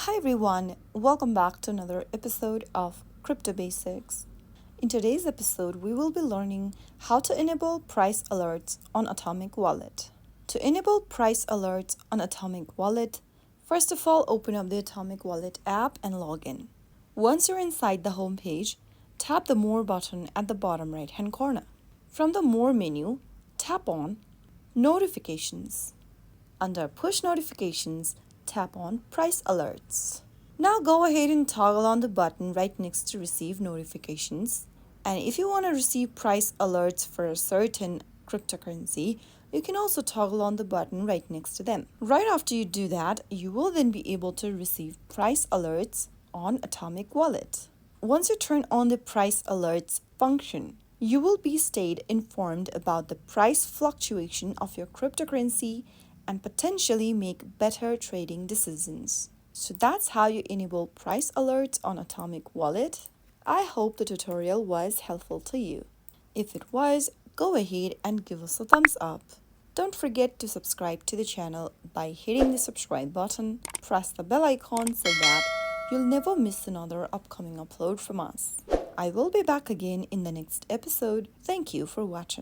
Hi everyone, welcome back to another episode of Crypto Basics. In today's episode, we will be learning how to enable price alerts on Atomic Wallet. To enable price alerts on Atomic Wallet, first of all, open up the Atomic Wallet app and log in. Once you're inside the home page, tap the More button at the bottom right-hand corner. From the More menu, tap on Notifications. Under Push Notifications, tap on Price Alerts. Now go ahead and toggle on the button right next to Receive Notifications. And if you want to receive price alerts for a certain cryptocurrency, you can also toggle on the button right next to them. Right after you do that, you will then be able to receive price alerts on Atomic Wallet. Once you turn on the price alerts function, you will be stayed informed about the price fluctuation of your cryptocurrency and potentially make better trading decisions. So that's how you enable price alerts on Atomic Wallet. I hope the tutorial was helpful to you. If it was, go ahead and give us a thumbs up. Don't forget to subscribe to the channel by hitting the subscribe button. Press the bell icon so that you'll never miss another upcoming upload from us. I will be back again in the next episode. Thank you for watching.